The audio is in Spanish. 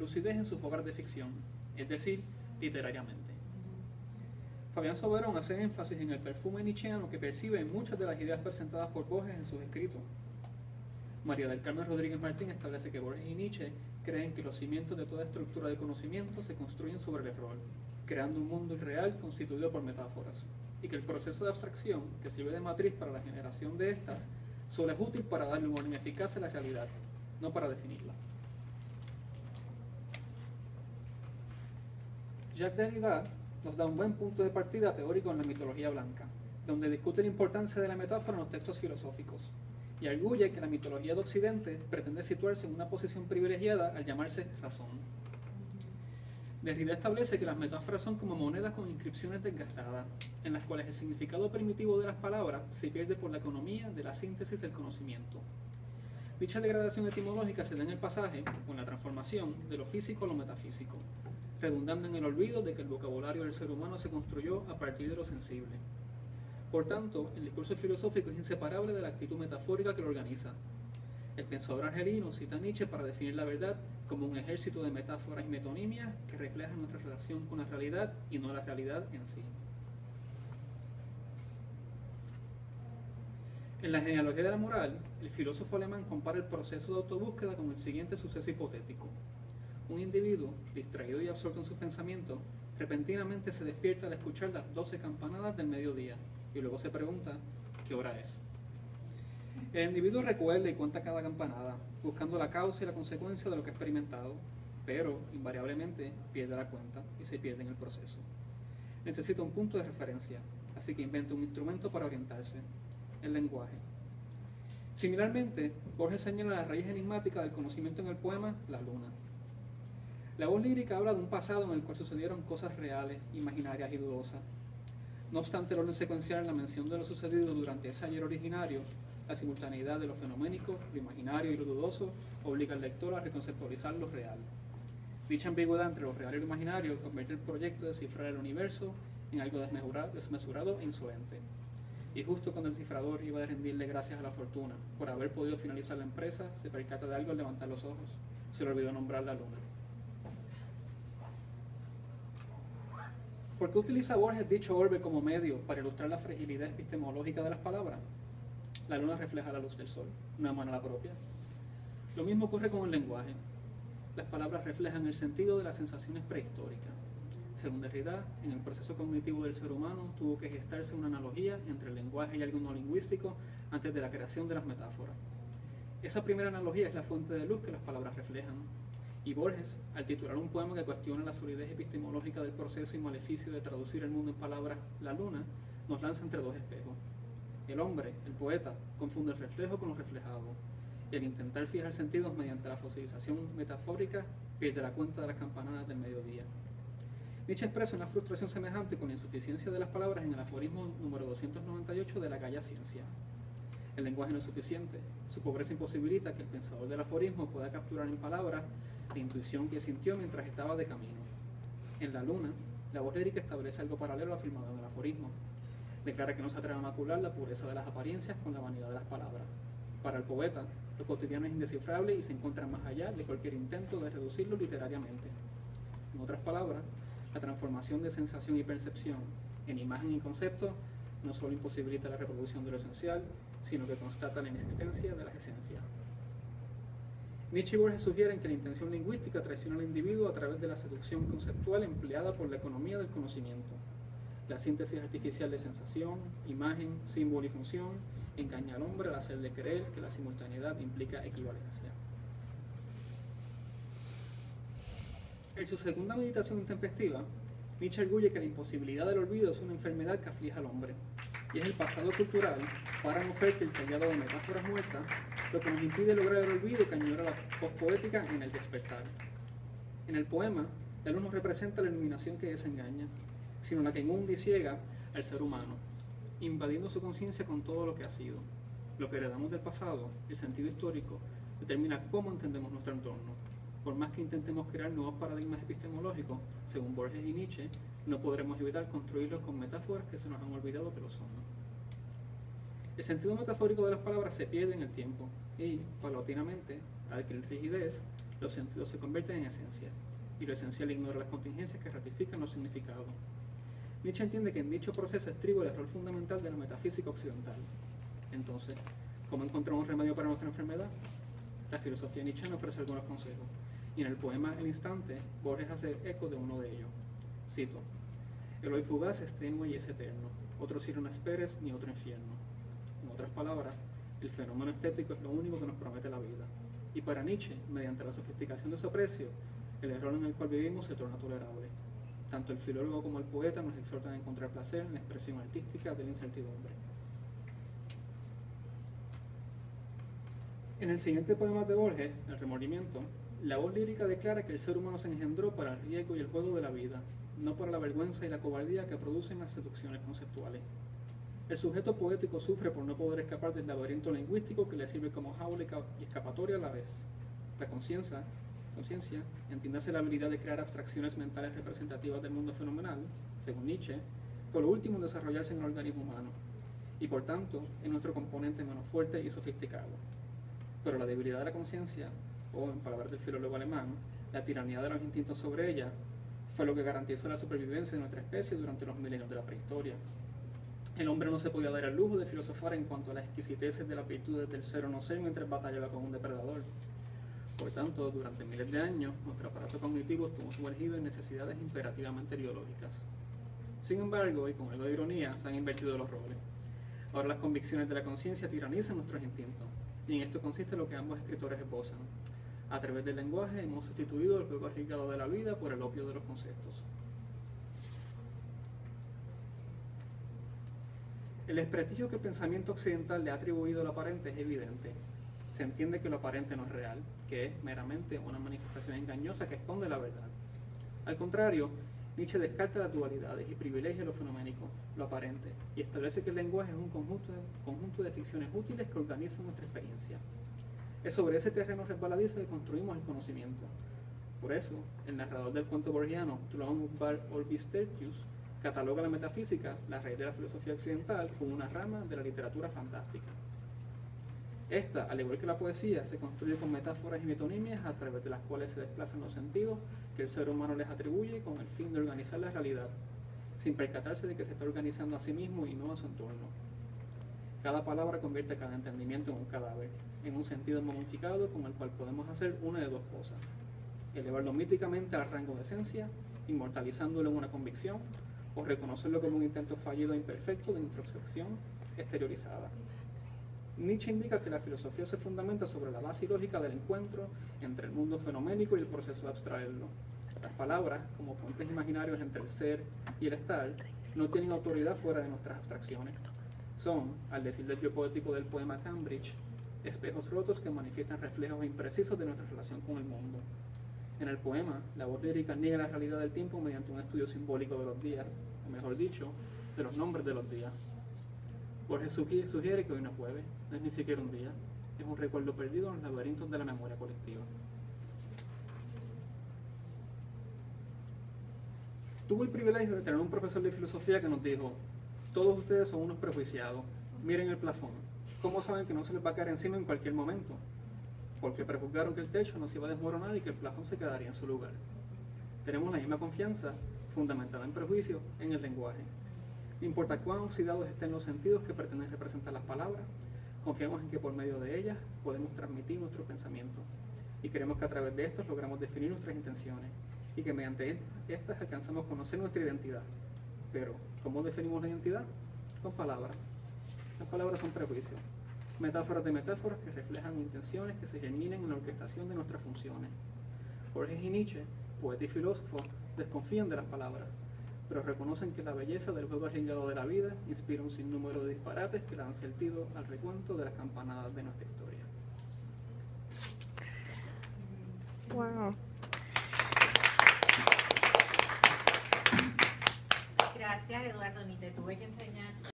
lucidez en sus obras de ficción, es decir, literariamente. Fabián Soberón hace énfasis en el perfume nietzscheano que percibe en muchas de las ideas presentadas por Borges en sus escritos. María del Carmen Rodríguez Martín establece que Borges y Nietzsche creen que los cimientos de toda estructura de conocimiento se construyen sobre el error, creando un mundo irreal constituido por metáforas, y que el proceso de abstracción, que sirve de matriz para la generación de estas, solo es útil para darle un orden eficaz a la realidad, no para definirla. Jacques Derrida nos da un buen punto de partida teórico en la mitología blanca, donde discute la importancia de la metáfora en los textos filosóficos, y arguye que la mitología de Occidente pretende situarse en una posición privilegiada al llamarse razón. Derrida establece que las metáforas son como monedas con inscripciones desgastadas, en las cuales el significado primitivo de las palabras se pierde por la economía de la síntesis del conocimiento. Dicha degradación etimológica se da en el pasaje, o en la transformación, de lo físico a lo metafísico, redundando en el olvido de que el vocabulario del ser humano se construyó a partir de lo sensible. Por tanto, el discurso filosófico es inseparable de la actitud metafórica que lo organiza. El pensador argelino cita a Nietzsche para definir la verdad como un ejército de metáforas y metonimias que reflejan nuestra relación con la realidad y no la realidad en sí. En la genealogía de la moral, el filósofo alemán compara el proceso de autobúsqueda con el siguiente suceso hipotético. Un individuo, distraído y absorto en sus pensamientos, repentinamente se despierta al escuchar las 12 campanadas del mediodía y luego se pregunta ¿qué hora es? El individuo recuerda y cuenta cada campanada, buscando la causa y la consecuencia de lo que ha experimentado, pero invariablemente pierde la cuenta y se pierde en el proceso. Necesita un punto de referencia, así que inventa un instrumento para orientarse, el lenguaje. Similarmente, Borges señala la raíz enigmática del conocimiento en el poema La Luna. La voz lírica habla de un pasado en el cual sucedieron cosas reales, imaginarias y dudosas. No obstante el orden secuencial en la mención de lo sucedido durante ese ayer originario, la simultaneidad de lo fenoménico, lo imaginario y lo dudoso, obliga al lector a reconceptualizar lo real. Dicha ambigüedad entre lo real y lo imaginario convierte el proyecto de descifrar el universo en algo desmesurado e insolente. Y justo cuando el cifrador iba a rendirle gracias a la fortuna por haber podido finalizar la empresa, se percata de algo al levantar los ojos. Se le olvidó nombrar la luna. ¿Por qué utiliza Borges dicho orbe como medio para ilustrar la fragilidad epistemológica de las palabras? La luna refleja la luz del sol, no emana la propia. Lo mismo ocurre con el lenguaje. Las palabras reflejan el sentido de las sensaciones prehistóricas. Según Derrida, en el proceso cognitivo del ser humano tuvo que gestarse una analogía entre el lenguaje y algo no lingüístico antes de la creación de las metáforas. Esa primera analogía es la fuente de luz que las palabras reflejan. Y Borges, al titular un poema que cuestiona la solidez epistemológica del proceso y maleficio de traducir el mundo en palabras, La Luna, nos lanza entre dos espejos. El hombre, el poeta, confunde el reflejo con lo reflejado, y al intentar fijar sentidos mediante la fosilización metafórica, pierde la cuenta de las campanadas del mediodía. Nietzsche expresa una frustración semejante con la insuficiencia de las palabras en el aforismo número 298 de la Gaia Ciencia. El lenguaje no es suficiente, su pobreza imposibilita que el pensador del aforismo pueda capturar en palabras la intuición que sintió mientras estaba de camino. En La Luna, la voz lírica establece algo paralelo afirmado en el aforismo. Declara que no se atreve a macular la pureza de las apariencias con la vanidad de las palabras. Para el poeta, lo cotidiano es indescifrable y se encuentra más allá de cualquier intento de reducirlo literariamente. En otras palabras, la transformación de sensación y percepción en imagen y concepto no solo imposibilita la reproducción de lo esencial, sino que constata la inexistencia de las esencias. Nietzsche y Borges sugieren que la intención lingüística traiciona al individuo a través de la seducción conceptual empleada por la economía del conocimiento. La síntesis artificial de sensación, imagen, símbolo y función engaña al hombre al hacerle creer que la simultaneidad implica equivalencia. En su segunda meditación intempestiva, Nietzsche arguye que la imposibilidad del olvido es una enfermedad que aflige al hombre, y es el pasado cultural, páramo fértil tallado de metáforas muertas, lo que nos impide lograr el olvido que añora la pospoética en el despertar. En el poema, la luz no representa la iluminación que desengaña, sino la que inunda y ciega al ser humano, invadiendo su conciencia con todo lo que ha sido. Lo que heredamos del pasado, el sentido histórico, determina cómo entendemos nuestro entorno. Por más que intentemos crear nuevos paradigmas epistemológicos, según Borges y Nietzsche, no podremos evitar construirlos con metáforas que se nos han olvidado que lo son. El sentido metafórico de las palabras se pierde en el tiempo y, paulatinamente, al adquirir rigidez, Los sentidos se convierten en esencia, y lo esencial ignora las contingencias que ratifican los significados. Nietzsche entiende que en dicho proceso estriba el error fundamental de la metafísica occidental. Entonces, ¿cómo encontrar un remedio para nuestra enfermedad? La filosofía nietzscheana ofrece algunos consejos, y en el poema El Instante, Borges hace eco de uno de ellos. Cito: el hoy fugaz es tenue y es eterno, otro cielo no esperes ni otro infierno. En otras palabras, el fenómeno estético es lo único que nos promete la vida. Y para Nietzsche, mediante la sofisticación de su aprecio, el error en el cual vivimos se torna tolerable. Tanto el filólogo como el poeta nos exhortan a encontrar placer en la expresión artística de la incertidumbre. En el siguiente poema de Borges, El remordimiento, la voz lírica declara que el ser humano se engendró para el riesgo y el juego de la vida, no para la vergüenza y la cobardía que producen las seducciones conceptuales. El sujeto poético sufre por no poder escapar del laberinto lingüístico que le sirve como jaula y escapatoria a la vez. La conciencia, entiéndase la habilidad de crear abstracciones mentales representativas del mundo fenomenal, según Nietzsche, fue lo último en desarrollarse en el organismo humano, y por tanto es nuestro componente menos fuerte y sofisticado. Pero la debilidad de la conciencia, o en palabras del filólogo alemán, la tiranía de los instintos sobre ella, fue lo que garantizó la supervivencia de nuestra especie durante los milenios de la prehistoria. El hombre no se podía dar el lujo de filosofar en cuanto a las exquisiteces de las virtudes del ser o no ser mientras batallaba con un depredador. Por tanto, durante miles de años, nuestro aparato cognitivo estuvo sumergido en necesidades imperativamente biológicas. Sin embargo, y con algo de ironía, se han invertido los roles. Ahora las convicciones de la conciencia tiranizan nuestros instintos, y en esto consiste lo que ambos escritores esbozan. A través del lenguaje hemos sustituido el juego arriesgado de la vida por el opio de los conceptos. El desprestigio que el pensamiento occidental le ha atribuido al aparente es evidente. Se entiende que lo aparente no es real, que es meramente una manifestación engañosa que esconde la verdad. Al contrario, Nietzsche descarta las dualidades y privilegia lo fenoménico, lo aparente, y establece que el lenguaje es un conjunto de ficciones útiles que organizan nuestra experiencia. Es sobre ese terreno resbaladizo que construimos el conocimiento. Por eso, el narrador del cuento borgiano, Trond Bar Orbistertius, cataloga la metafísica, la raíz de la filosofía occidental, como una rama de la literatura fantástica. Esta, al igual que la poesía, se construye con metáforas y metonimias a través de las cuales se desplazan los sentidos que el ser humano les atribuye con el fin de organizar la realidad, sin percatarse de que se está organizando a sí mismo y no a su entorno. Cada palabra convierte cada entendimiento en un cadáver, en un sentido momificado con el cual podemos hacer una de dos cosas: elevarlo míticamente al rango de esencia, inmortalizándolo en una convicción, o reconocerlo como un intento fallido e imperfecto de introspección exteriorizada. Nietzsche indica que la filosofía se fundamenta sobre la base lógica del encuentro entre el mundo fenoménico y el proceso de abstraerlo. Las palabras, como puentes imaginarios entre el ser y el estar, no tienen autoridad fuera de nuestras abstracciones. Son, al decir del yo poético del poema Cambridge, espejos rotos que manifiestan reflejos imprecisos de nuestra relación con el mundo. En el poema, la voz lírica niega la realidad del tiempo mediante un estudio simbólico de los días, o mejor dicho, de los nombres de los días. Borges sugiere que hoy no es jueves, no es ni siquiera un día, es un recuerdo perdido en los laberintos de la memoria colectiva. Tuve el privilegio de tener un profesor de filosofía que nos dijo: todos ustedes son unos prejuiciados, miren el plafón, ¿cómo saben que no se les va a caer encima en cualquier momento? Porque prejuzgaron que el techo no se iba a desmoronar y que el plafón se quedaría en su lugar. Tenemos la misma confianza, fundamentada en prejuicio, en el lenguaje. No importa cuán oxidados estén los sentidos que pretenden representar las palabras, confiamos en que por medio de ellas podemos transmitir nuestro pensamiento. Y creemos que a través de estos logramos definir nuestras intenciones y que mediante estas alcanzamos a conocer nuestra identidad. Pero, ¿cómo definimos la identidad? Con palabras. Las palabras son prejuicios, metáforas de metáforas que reflejan intenciones que se germinan en la orquestación de nuestras funciones. Borges y Nietzsche, poeta y filósofo, desconfían de las palabras, pero reconocen que la belleza del juego arriesgado de la vida inspira un sinnúmero de disparates que le dan sentido al recuento de las campanadas de nuestra historia. Wow. Gracias, Eduardo, ni te tuve que enseñar.